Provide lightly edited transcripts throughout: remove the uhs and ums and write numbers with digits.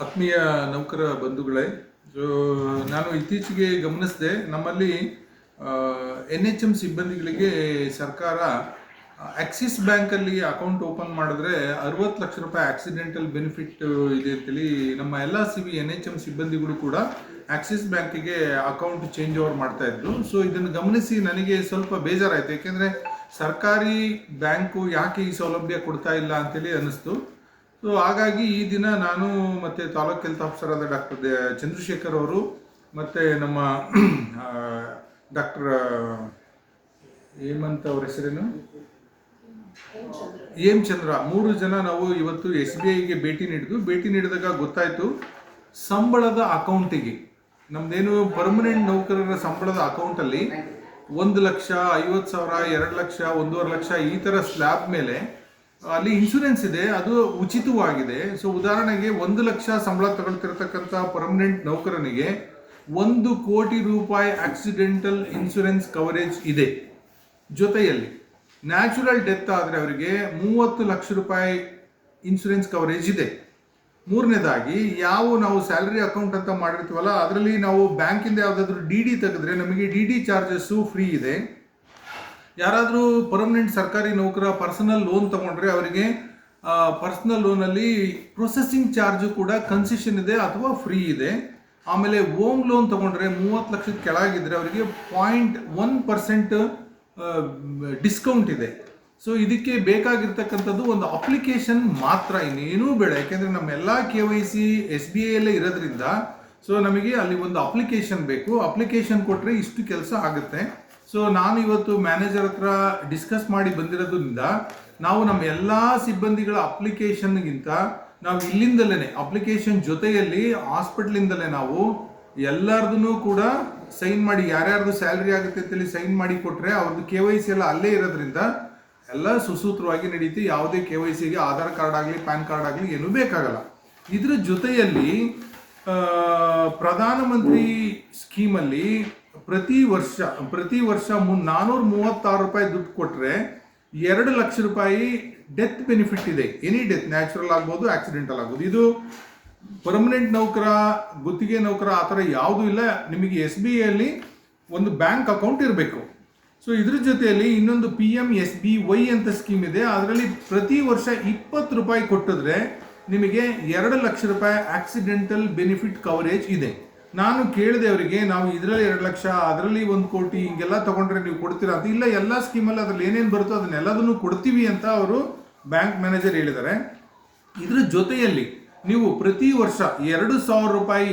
ಆತ್ಮೀಯ ನೌಕರ ಬಂಧುಗಳೇ, ಸೊ ನಾನು ಇತ್ತೀಚೆಗೆ ಗಮನಿಸಿದೆ, ನಮ್ಮಲ್ಲಿ NHM ಸಿಬ್ಬಂದಿಗಳಿಗೆ ಸರ್ಕಾರ ಆಕ್ಸಿಸ್ ಬ್ಯಾಂಕಲ್ಲಿ ಅಕೌಂಟ್ ಓಪನ್ ಮಾಡಿದ್ರೆ 60 ಲಕ್ಷ ರೂಪಾಯಿ ಆಕ್ಸಿಡೆಂಟಲ್ ಬೆನಿಫಿಟ್ ಇದೆ ಅಂತೇಳಿ ನಮ್ಮ ಎಲ್ಲ NHM ಸಿಬ್ಬಂದಿಗಳು ಕೂಡ ಆಕ್ಸಿಸ್ ಬ್ಯಾಂಕಿಗೆ ಅಕೌಂಟ್ ಚೇಂಜ್ ಓವರ್ ಮಾಡ್ತಾ ಇದ್ರು. ಸೊ ಇದನ್ನು ಗಮನಿಸಿ ನನಗೆ ಸ್ವಲ್ಪ ಬೇಜಾರಾಯಿತು, ಯಾಕೆಂದರೆ ಸರ್ಕಾರಿ ಬ್ಯಾಂಕು ಯಾಕೆ ಈ ಸೌಲಭ್ಯ ಕೊಡ್ತಾ ಇಲ್ಲ ಅಂತೇಳಿ ಅನ್ನಿಸ್ತು. ಸೊ ಹಾಗಾಗಿ ಈ ದಿನ ನಾನು ಮತ್ತು ತಾಲೂಕ್ ಹೆಲ್ತ್ ಆಫೀಸರ್ ಆದ ಡಾಕ್ಟರ್ ಚಂದ್ರಶೇಖರ್ ಅವರು ಮತ್ತು ನಮ್ಮ ಡಾಕ್ಟರ್ ಹೇಮಂತ್ ಅವ್ರ ಹೆಸರೇನು ಎಂ ಚಂದ್ರ, 3 ಜನ ನಾವು ಇವತ್ತು SBIಗೆ ಭೇಟಿ ನೀಡಿದಾಗ ಗೊತ್ತಾಯಿತು, ಸಂಬಳದ ಅಕೌಂಟಿಗೆ ನಮ್ದೇನು ಪರ್ಮನೆಂಟ್ ನೌಕರರ ಸಂಬಳದ ಅಕೌಂಟಲ್ಲಿ 1,50,000, 2 ಲಕ್ಷ, 1.5 ಲಕ್ಷ ಈ ಥರ ಸ್ಲ್ಯಾಬ್ ಮೇಲೆ ಅಲ್ಲಿ ಇನ್ಶೂರೆನ್ಸ್ ಇದೆ, ಅದು ಉಚಿತವಾಗಿದೆ. ಸೊ ಉದಾಹರಣೆಗೆ 1 ಲಕ್ಷ ಸಂಬಳ ತಗೊಳ್ತಿರತಕ್ಕಂಥ ಪರ್ಮನೆಂಟ್ ನೌಕರನಿಗೆ 1 ಕೋಟಿ ರೂಪಾಯಿ ಆಕ್ಸಿಡೆಂಟಲ್ ಇನ್ಶೂರೆನ್ಸ್ ಕವರೇಜ್ ಇದೆ. ಜೊತೆಯಲ್ಲಿ ನ್ಯಾಚುರಲ್ ಡೆತ್ ಆದರೆ ಅವರಿಗೆ 30 ಲಕ್ಷ ರೂಪಾಯಿ ಇನ್ಶೂರೆನ್ಸ್ ಕವರೇಜ್ ಇದೆ. ಮೂರನೇದಾಗಿ ನಾವು ಸ್ಯಾಲರಿ ಅಕೌಂಟ್ ಅಂತ ಮಾಡಿರ್ತೀವಲ್ಲ, ಅದರಲ್ಲಿ ನಾವು ಬ್ಯಾಂಕಿಂದ ಯಾವುದಾದ್ರೂ DD ತೆಗೆದ್ರೆ ನಮಗೆ DD ಚಾರ್ಜಸ್ಸು ಫ್ರೀ ಇದೆ. ಯಾರಾದರೂ ಪರ್ಮನೆಂಟ್ ಸರ್ಕಾರಿ ನೌಕರ ಪರ್ಸನಲ್ ಲೋನ್ ತಗೊಂಡ್ರೆ ಅವರಿಗೆ ಪರ್ಸನಲ್ ಲೋನಲ್ಲಿ ಪ್ರೊಸೆಸಿಂಗ್ ಚಾರ್ಜು ಕೂಡ ಕನ್ಸೆಷನ್ ಇದೆ ಅಥವಾ ಫ್ರೀ ಇದೆ. ಆಮೇಲೆ ಹೋಮ್ ಲೋನ್ ತಗೊಂಡ್ರೆ 30 ಲಕ್ಷದ ಕೆಳಗಿದ್ರೆ ಅವರಿಗೆ 0.1% ಡಿಸ್ಕೌಂಟ್ ಇದೆ. ಸೊ ಇದಕ್ಕೆ ಬೇಕಾಗಿರ್ತಕ್ಕಂಥದ್ದು ಒಂದು ಅಪ್ಲಿಕೇಶನ್ ಮಾತ್ರ, ಇನ್ನೇನೂ ಬೇಡ. ಯಾಕೆಂದರೆ ನಮ್ಮೆಲ್ಲ KYC SBIಯಲ್ಲೇ ಇರೋದ್ರಿಂದ ಸೊ ನಮಗೆ ಅಲ್ಲಿ ಒಂದು ಅಪ್ಲಿಕೇಶನ್ ಬೇಕು. ಅಪ್ಲಿಕೇಶನ್ ಕೊಟ್ಟರೆ ಇಷ್ಟು ಕೆಲಸ ಆಗುತ್ತೆ. ಸೊ ನಾನು ಇವತ್ತು ಮ್ಯಾನೇಜರ್ ಹತ್ರ ಡಿಸ್ಕಸ್ ಮಾಡಿ ಬಂದಿರೋದ್ರಿಂದ ನಾವು ನಮ್ಮ ಎಲ್ಲ ಸಿಬ್ಬಂದಿಗಳ ಅಪ್ಲಿಕೇಶನ್ಗಿಂತ ನಾವು ಇಲ್ಲಿಂದಲೇ ಅಪ್ಲಿಕೇಶನ್ ಜೊತೆಯಲ್ಲಿ ಹಾಸ್ಪಿಟ್ಲಿಂದಲೇ ನಾವು ಎಲ್ಲರದೂ ಕೂಡ ಸೈನ್ ಮಾಡಿ, ಯಾರ್ಯಾರ್ದು ಸ್ಯಾಲ್ರಿ ಆಗುತ್ತೆ ಅಂತೇಳಿ ಸೈನ್ ಮಾಡಿ ಕೊಟ್ಟರೆ ಅವ್ರದ್ದು KYC ಎಲ್ಲ ಅಲ್ಲೇ ಇರೋದ್ರಿಂದ ಎಲ್ಲ ಸುಸೂತ್ರವಾಗಿ ನಡೀತಿ. ಯಾವುದೇ KYCಗೆ ಆಧಾರ್ ಕಾರ್ಡ್ ಆಗಲಿ ಪ್ಯಾನ್ ಕಾರ್ಡ್ ಆಗಲಿ ಏನೂ ಬೇಕಾಗಲ್ಲ. ಇದ್ರ ಜೊತೆಯಲ್ಲಿ ಪ್ರಧಾನಮಂತ್ರಿ ಸ್ಕೀಮಲ್ಲಿ ಪ್ರತಿ ವರ್ಷ 436 ರೂಪಾಯಿ ದುಡ್ಡು ಕೊಟ್ಟರೆ 2 ಲಕ್ಷ ರೂಪಾಯಿ ಡೆತ್ ಬೆನಿಫಿಟ್ ಇದೆ. ಎನಿ ಡೆತ್, ನ್ಯಾಚುರಲ್ ಆಗ್ಬೋದು, ಆಕ್ಸಿಡೆಂಟಲ್ ಆಗ್ಬೋದು. ಇದು ಪರ್ಮನೆಂಟ್ ನೌಕರ, ಗುತ್ತಿಗೆ ನೌಕರ ಆ ಥರ ಯಾವುದೂ ಇಲ್ಲ. ನಿಮಗೆ SBIಯಲ್ಲಿ ಒಂದು ಬ್ಯಾಂಕ್ ಅಕೌಂಟ್ ಇರಬೇಕು. ಸೊ ಇದ್ರ ಜೊತೆಯಲ್ಲಿ ಇನ್ನೊಂದು PMSBY ಅಂತ ಸ್ಕೀಮ್ ಇದೆ. ಅದರಲ್ಲಿ ಪ್ರತಿ ವರ್ಷ 20 ರೂಪಾಯಿ ಕೊಟ್ಟಿದ್ರೆ ನಿಮಗೆ 2 ಲಕ್ಷ ರೂಪಾಯಿ ಆಕ್ಸಿಡೆಂಟಲ್ ಬೆನಿಫಿಟ್ ಕವರೇಜ್ ಇದೆ. ನಾನು ಕೇಳಿದೆ ಅವರಿಗೆ, ನಾವು ಇದರಲ್ಲಿ 2 ಲಕ್ಷ, ಅದರಲ್ಲಿ 1 ಕೋಟಿ ಹಿಂಗೆಲ್ಲ ತಗೊಂಡ್ರೆ ನೀವು ಕೊಡ್ತೀರಾ ಅಂತ. ಇಲ್ಲ, ಎಲ್ಲ ಸ್ಕೀಮಲ್ಲಿ ಅದ್ರಲ್ಲಿ ಏನೇನು ಬರುತ್ತೋ ಅದನ್ನೆಲ್ಲದನ್ನು ಕೊಡ್ತೀವಿ ಅಂತ ಅವರು ಬ್ಯಾಂಕ್ ಮ್ಯಾನೇಜರ್ ಹೇಳಿದ್ದಾರೆ. ಇದ್ರ ಜೊತೆಯಲ್ಲಿ ನೀವು ಪ್ರತಿ ವರ್ಷ 2,000 ರೂಪಾಯಿ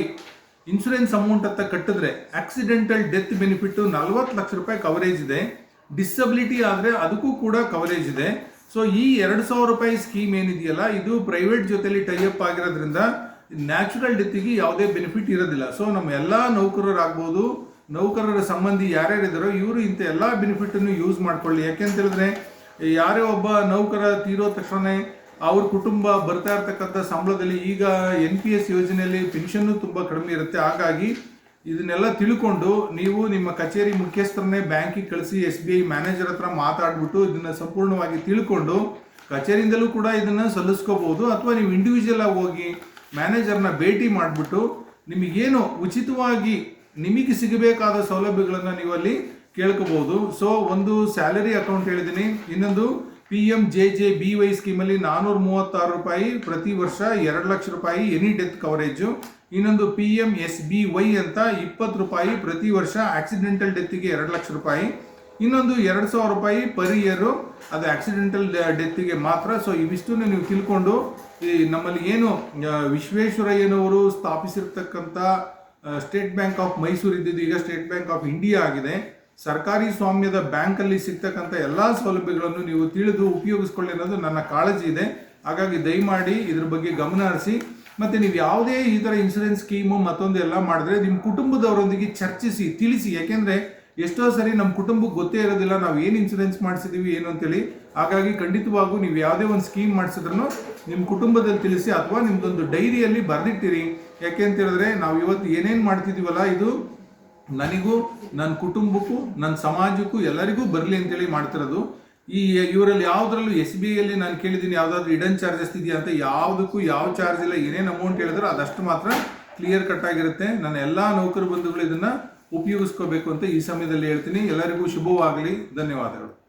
ಇನ್ಶೂರೆನ್ಸ್ ಅಮೌಂಟ್ ಅಂತ ಕಟ್ಟಿದ್ರೆ ಆಕ್ಸಿಡೆಂಟಲ್ ಡೆತ್ ಬೆನಿಫಿಟ್ 40 ಲಕ್ಷ ರೂಪಾಯಿ ಕವರೇಜ್ ಇದೆ. ಡಿಸಬಿಲಿಟಿ ಆದರೆ ಅದಕ್ಕೂ ಕೂಡ ಕವರೇಜ್ ಇದೆ. ಸೊ ಈ 2,000 ರೂಪಾಯಿ ಸ್ಕೀಮ್ ಏನಿದೆಯಲ್ಲ, ಇದು ಪ್ರೈವೇಟ್ ಜೊತೆಲಿ ಟೈಅಪ್ ಆಗಿರೋದ್ರಿಂದ ನ್ಯಾಚುರಲ್ ಡೆತ್ತಿಗೆ ಯಾವುದೇ ಬೆನಿಫಿಟ್ ಇರೋದಿಲ್ಲ. ಸೊ ನಮ್ಮ ಎಲ್ಲ ನೌಕರರಾಗ್ಬೋದು, ನೌಕರರ ಸಂಬಂಧಿ ಯಾರ್ಯಾರಿದ್ದಾರೋ ಇವರು ಇಂಥ ಎಲ್ಲ ಬೆನಿಫಿಟನ್ನು ಯೂಸ್ ಮಾಡ್ಕೊಳ್ಳಿ. ಯಾಕೆಂತ ಹೇಳಿದ್ರೆ ಯಾರೇ ಒಬ್ಬ ನೌಕರ ತೀರೋ ತಕ್ಷಣ ಅವ್ರ ಕುಟುಂಬ ಬರ್ತಾ ಇರ್ತಕ್ಕಂಥ ಸಂಬಳದಲ್ಲಿ ಈಗ NPS ಯೋಜನೆಯಲ್ಲಿ ಪೆನ್ಷನ್ನು ತುಂಬ ಕಡಿಮೆ ಇರುತ್ತೆ. ಹಾಗಾಗಿ ಇದನ್ನೆಲ್ಲ ತಿಳ್ಕೊಂಡು ನೀವು ನಿಮ್ಮ ಕಚೇರಿ ಮುಖ್ಯಸ್ಥರನ್ನೇ ಬ್ಯಾಂಕಿಗೆ ಕಳಿಸಿ SBI ಮ್ಯಾನೇಜರ್ ಹತ್ರ ಮಾತಾಡ್ಬಿಟ್ಟು ಇದನ್ನು ಸಂಪೂರ್ಣವಾಗಿ ತಿಳ್ಕೊಂಡು ಕಚೇರಿಯಿಂದಲೂ ಕೂಡ ಇದನ್ನು ಸಲ್ಲಿಸ್ಕೋಬಹುದು. ಅಥವಾ ನೀವು ಇಂಡಿವಿಜುವಲ್ ಆಗಿ ಹೋಗಿ ಮ್ಯಾನೇಜರ್ನ ಭೇಟಿ ಮಾಡಿಬಿಟ್ಟು ನಿಮಗೇನು ಉಚಿತವಾಗಿ ನಿಮಗೆ ಸಿಗಬೇಕಾದ ಸೌಲಭ್ಯಗಳನ್ನು ನೀವು ಅಲ್ಲಿ ಕೇಳ್ಕೋಬಹುದು. ಸೊ ಒಂದು ಸ್ಯಾಲರಿ ಅಕೌಂಟ್ ಹೇಳಿದ್ದೀನಿ, ಇನ್ನೊಂದು PMJJBY ಸ್ಕೀಮಲ್ಲಿ 436 ರೂಪಾಯಿ ಪ್ರತಿ ವರ್ಷ 2 ಲಕ್ಷ ರೂಪಾಯಿ ಎನಿ ಡೆತ್ ಕವರೇಜು. ಇನ್ನೊಂದು PMSBY ಅಂತ 20 ರೂಪಾಯಿ ಪ್ರತಿ ವರ್ಷ ಆಕ್ಸಿಡೆಂಟಲ್ ಡೆತ್ತಿಗೆ 2 ಲಕ್ಷ ರೂಪಾಯಿ. ಇನ್ನೊಂದು 2,000 ರೂಪಾಯಿ ಪರ್ ಇಯರು, ಅದು ಆಕ್ಸಿಡೆಂಟಲ್ ಡೆತ್ತಿಗೆ ಮಾತ್ರ. ಸೊ ಇವಿಷ್ಟನ್ನು ನೀವು ತಿಳ್ಕೊಂಡು ನಮ್ಮಲ್ಲಿ ಏನು ವಿಶ್ವೇಶ್ವರಯ್ಯನವರು ಸ್ಥಾಪಿಸಿರ್ತಕ್ಕಂಥ ಸ್ಟೇಟ್ ಬ್ಯಾಂಕ್ ಆಫ್ ಮೈಸೂರು ಇದ್ದಿದ್ದು ಈಗ ಸ್ಟೇಟ್ ಬ್ಯಾಂಕ್ ಆಫ್ ಇಂಡಿಯಾ ಆಗಿದೆ. ಸರ್ಕಾರಿ ಸ್ವಾಮ್ಯದ ಬ್ಯಾಂಕಲ್ಲಿ ಸಿಗ್ತಕ್ಕಂಥ ಎಲ್ಲ ಸೌಲಭ್ಯಗಳನ್ನು ನೀವು ತಿಳಿದು ಉಪಯೋಗಿಸ್ಕೊಳ್ಳಿ ಅನ್ನೋದು ನನ್ನ ಕಾಳಜಿ ಇದೆ. ಹಾಗಾಗಿ ದಯಮಾಡಿ ಇದ್ರ ಬಗ್ಗೆ ಗಮನ ಹರಿಸಿ. ಮತ್ತು ನೀವು ಯಾವುದೇ ಈ ಥರ ಇನ್ಶೂರೆನ್ಸ್ ಸ್ಕೀಮು ಮತ್ತೊಂದು ಎಲ್ಲ ಮಾಡಿದ್ರೆ ನಿಮ್ಮ ಕುಟುಂಬದವರೊಂದಿಗೆ ಚರ್ಚಿಸಿ ತಿಳಿಸಿ. ಯಾಕೆಂದರೆ ಎಷ್ಟೋ ಸರಿ ನಮ್ಮ ಕುಟುಂಬಕ್ಕೆ ಗೊತ್ತೇ ಇರೋದಿಲ್ಲ ನಾವು ಏನು ಇನ್ಶೂರೆನ್ಸ್ ಮಾಡಿಸಿದ್ದೀವಿ ಏನು ಅಂತೇಳಿ. ಹಾಗಾಗಿ ಖಂಡಿತವಾಗೂ ನೀವು ಯಾವುದೇ ಒಂದು ಸ್ಕೀಮ್ ಮಾಡಿಸಿದ್ರೂ ನಿಮ್ಮ ಕುಟುಂಬದಲ್ಲಿ ತಿಳಿಸಿ, ಅಥವಾ ನಿಮ್ಮದೊಂದು ಡೈರಿಯಲ್ಲಿ ಬರೆದಿಟ್ಟಿರಿ. ಯಾಕೆ ಅಂತ ಹೇಳಿದ್ರೆ ನಾವು ಇವತ್ತು ಏನೇನು ಮಾಡ್ತಿದ್ದೀವಲ್ಲ, ಇದು ನನಗೂ ನನ್ನ ಕುಟುಂಬಕ್ಕೂ ನನ್ನ ಸಮಾಜಕ್ಕೂ ಎಲ್ಲರಿಗೂ ಬರಲಿ ಅಂತೇಳಿ ಮಾಡ್ತಿರೋದು. ಇವರಲ್ಲಿ ಯಾವುದರಲ್ಲೂ SBI ಯಲ್ಲಿ ನಾನು ಕೇಳಿದ್ದೀನಿ ಯಾವುದಾದ್ರೂ ಹಿಡನ್ ಚಾರ್ಜಸ್ ಇದೆಯಾ ಅಂತ. ಯಾವುದಕ್ಕೂ ಯಾವ ಚಾರ್ಜ್ ಇಲ್ಲ. ಏನೇನು ಅಮೌಂಟ್ ಹೇಳಿದ್ರೆ ಅದಷ್ಟು ಮಾತ್ರ ಕ್ಲಿಯರ್ ಕಟ್ ಆಗಿರುತ್ತೆ. ನನ್ನ ಎಲ್ಲ ನೌಕರ ಬಂಧುಗಳು ಇದನ್ನು ಉಪಯೋಗಿಸ್ಕೋಬೇಕು ಅಂತ ಈ ಸಮಯದಲ್ಲಿ ಹೇಳ್ತೀನಿ. ಎಲ್ಲರಿಗೂ ಶುಭವಾಗಲಿ. ಧನ್ಯವಾದಗಳು.